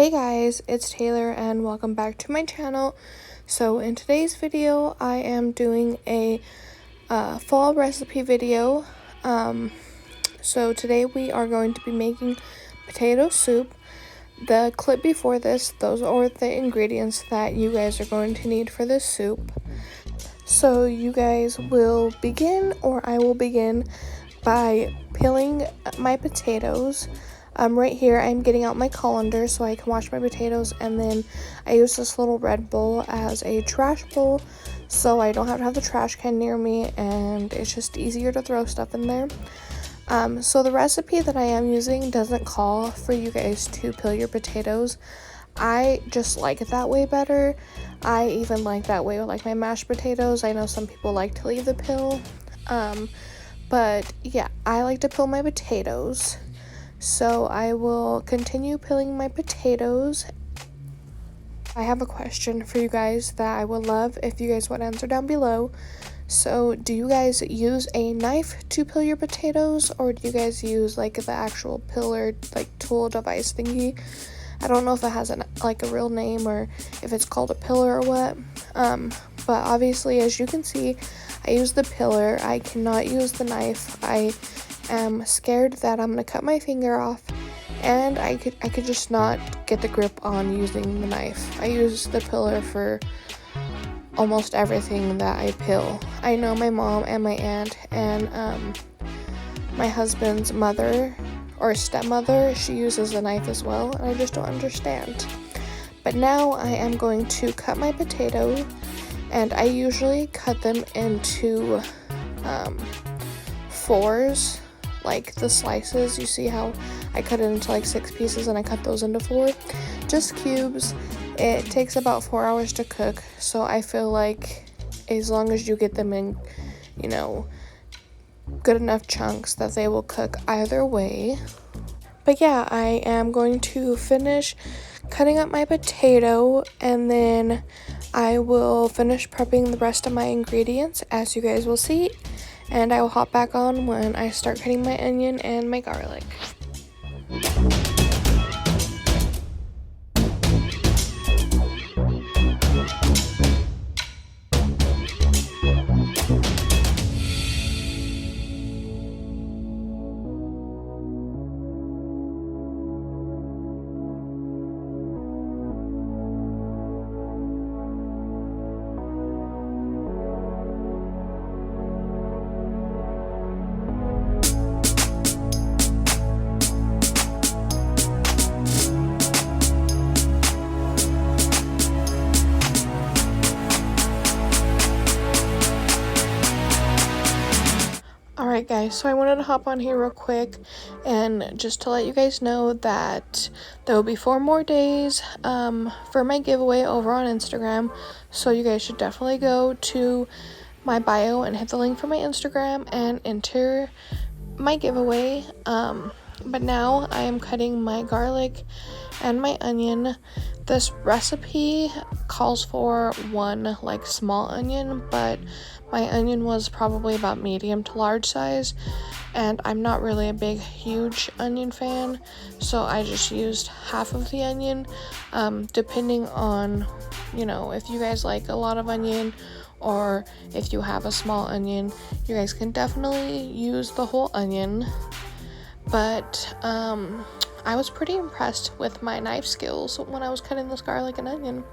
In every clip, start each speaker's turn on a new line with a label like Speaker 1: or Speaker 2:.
Speaker 1: Hey guys, it's Taylor and welcome back to my channel. So in today's video, I am doing a fall recipe video. So today we are going to be making potato soup. The clip before this, those are the ingredients that you guys are going to need for this soup. So you guys will begin, or I will begin, by peeling my potatoes. Right here I'm getting out my colander so I can wash my potatoes, and then I use this little red bowl as a trash bowl so I don't have to have the trash can near me, and it's just easier to throw stuff in there. So the recipe that I am using doesn't call for you guys to peel your potatoes. I just like it that way better. I even like that way with like my mashed potatoes. I know some people like to leave the peel, but yeah, I like to peel my potatoes. So I will continue peeling my potatoes. I have a question for you guys that I would love if you guys would answer down below. So do you guys use a knife to peel your potatoes, or do you guys use like the actual peeler, like tool device thingy? I don't know if it has a real name or if it's called a pillar or what. But obviously, as you can see, I use the pillar. I cannot use the knife. I am scared that I'm gonna cut my finger off, and I could just not get the grip on using the knife. I use the pillar for almost everything that I peel. I know my mom and my aunt and my husband's mother or stepmother, she uses a knife as well, and I just don't understand. But now I am going to cut my potato, and I usually cut them into fours, like the slices. You see how I cut it into like 6 pieces and I cut those into 4, just cubes. It takes about 4 hours to cook, so I feel like as long as you get them in, you know, good enough chunks, that they will cook either way. But yeah, I am going to finish cutting up my potato, and then I will finish prepping the rest of my ingredients, as you guys will see, and I will hop back on when I start cutting my onion and my garlic. Alright guys, so I wanted to hop on here real quick and just to let you guys know that there will be 4 more days for my giveaway over on Instagram. So you guys should definitely go to my bio and hit the link for my Instagram and enter my giveaway. But now I am cutting my garlic and my onion. This recipe calls for 1 like small onion, but my onion was probably about medium to large size, and I'm not really a big huge onion fan, so I just used half of the onion. Depending on, you know, if you guys like a lot of onion or if you have a small onion, you guys can definitely use the whole onion. But I was pretty impressed with my knife skills when I was cutting this garlic and onion.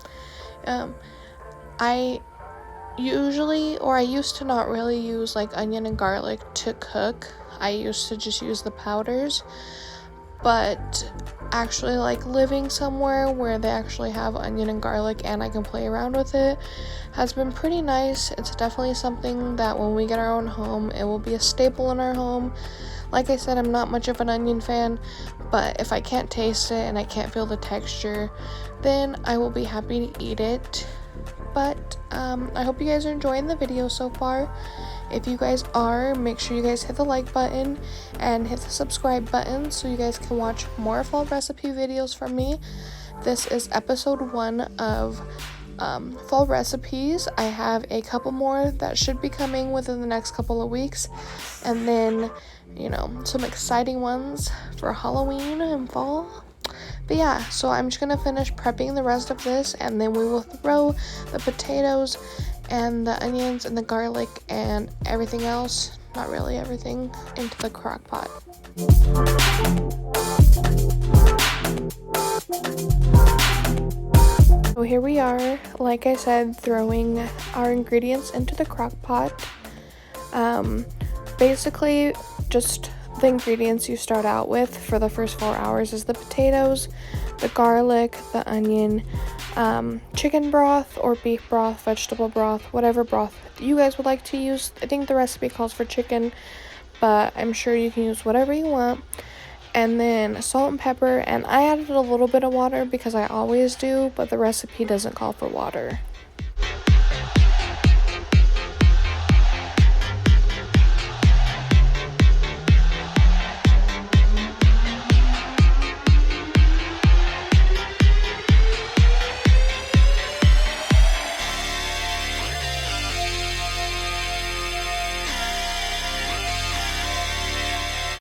Speaker 1: I used to not really use like onion and garlic to cook. I used to just use the powders, but actually like living somewhere where they actually have onion and garlic and I can play around with it has been pretty nice. It's definitely something that when we get our own home, it will be a staple in our home. Like I said, I'm not much of an onion fan, but if I can't taste it and I can't feel the texture, then I will be happy to eat it. But I hope you guys are enjoying the video so far. If you guys are, make sure you guys hit the like button and hit the subscribe button so you guys can watch more fall recipe videos from me. This is episode 1 of fall recipes. I have a couple more that should be coming within the next couple of weeks, and then, you know, some exciting ones for Halloween and fall. But yeah, so I'm just gonna finish prepping the rest of this, and then we will throw the potatoes and the onions and the garlic and everything else, not really everything, into the crock pot. So here we are, like I said, throwing our ingredients into the crock pot. Basically, just the ingredients you start out with for the first 4 hours is the potatoes, the garlic, the onion, chicken broth or beef broth, vegetable broth, whatever broth you guys would like to use. I think the recipe calls for chicken, but I'm sure you can use whatever you want. And then salt and pepper, and I added a little bit of water because I always do, but the recipe doesn't call for water.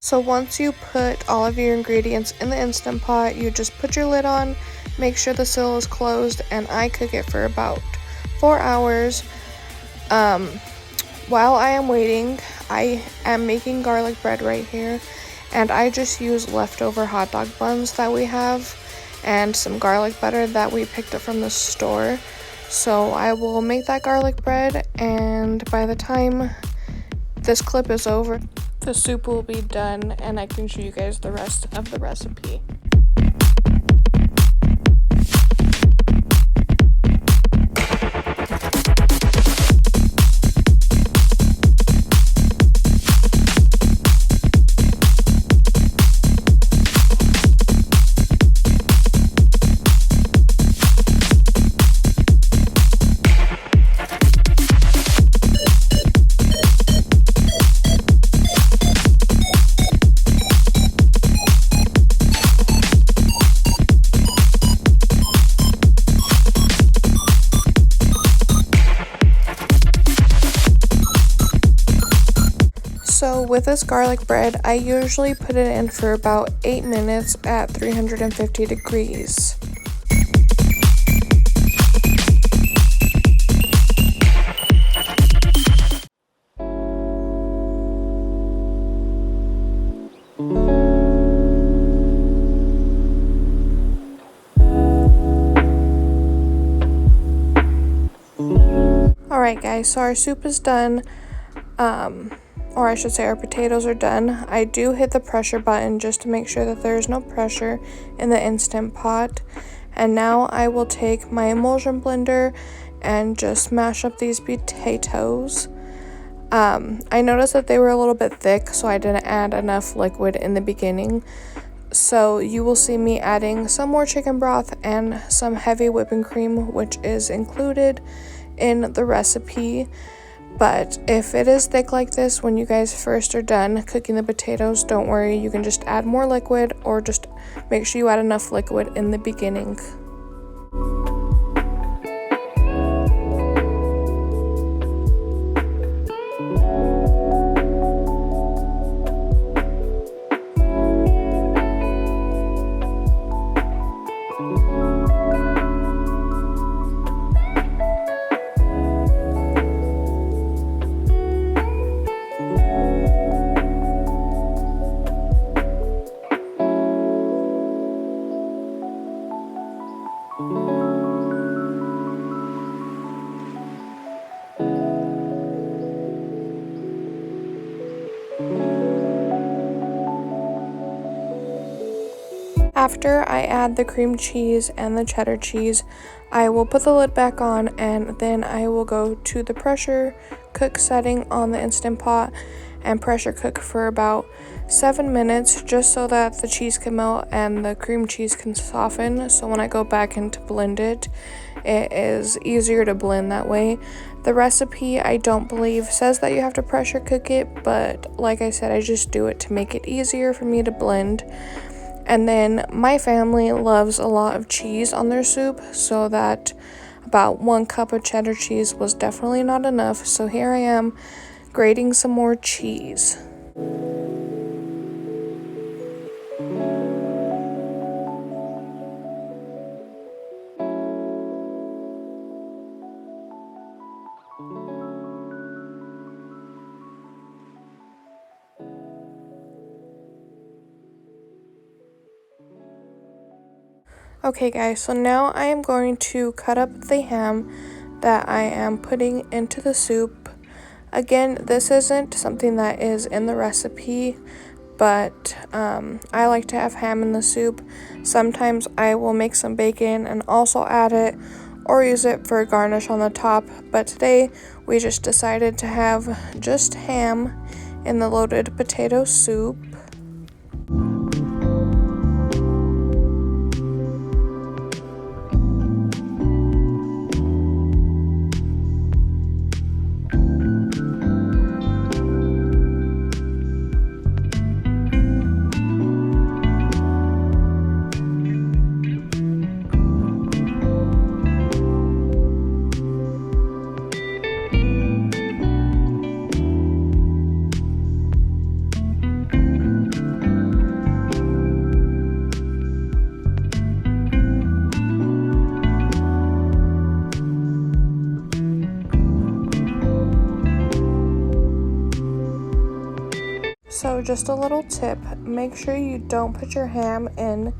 Speaker 1: So once you put all of your ingredients in the Instant Pot, you just put your lid on, make sure the seal is closed, and I cook it for about 4 hours. While I am waiting, I am making garlic bread right here, and I just use leftover hot dog buns that we have and some garlic butter that we picked up from the store. So I will make that garlic bread, and by the time this clip is over, the soup will be done and I can show you guys the rest of the recipe. So with this garlic bread, I usually put it in for about 8 minutes at 350 degrees. Alright guys, so our soup is done. Or I should say our potatoes are done. I do hit the pressure button just to make sure that there is no pressure in the Instant Pot. And now I will take my emulsion blender and just mash up these potatoes. I noticed that they were a little bit thick, so I didn't add enough liquid in the beginning. So you will see me adding some more chicken broth and some heavy whipping cream, which is included in the recipe. But if it is thick like this when you guys first are done cooking the potatoes, don't worry, you can just add more liquid or just make sure you add enough liquid in the beginning. After I add the cream cheese and the cheddar cheese, I will put the lid back on, and then I will go to the pressure cook setting on the Instant Pot and pressure cook for about 7 minutes, just so that the cheese can melt and the cream cheese can soften. So when I go back in to blend it, it is easier to blend that way. The recipe, I don't believe, says that you have to pressure cook it, but like I said, I just do it to make it easier for me to blend. And then my family loves a lot of cheese on their soup, so that about 1 cup of cheddar cheese was definitely not enough. So here I am grating some more cheese. Okay guys, so now I am going to cut up the ham that I am putting into the soup. Again, this isn't something that is in the recipe, but I like to have ham in the soup. Sometimes I will make some bacon and also add it, or use it for a garnish on the top, but today we just decided to have just ham in the loaded potato soup. So just a little tip, make sure you don't put your ham in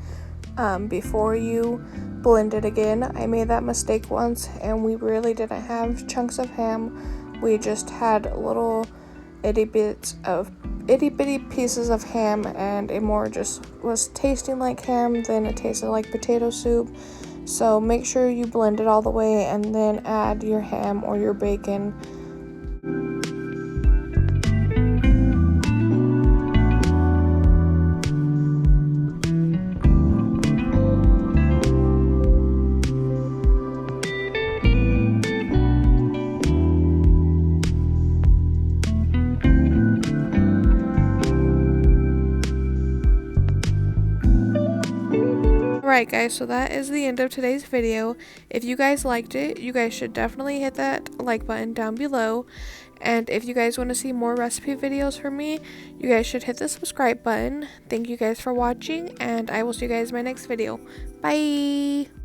Speaker 1: before you blend it again. I made that mistake once and we really didn't have chunks of ham. We just had little itty bitty pieces of ham, and it more just was tasting like ham than it tasted like potato soup. So make sure you blend it all the way and then add your ham or your bacon. Alright guys, so that is the end of today's video. If you guys liked it, you guys should definitely hit that like button down below. And if you guys want to see more recipe videos from me, you guys should hit the subscribe button. Thank you guys for watching, and I will see you guys in my next video. Bye!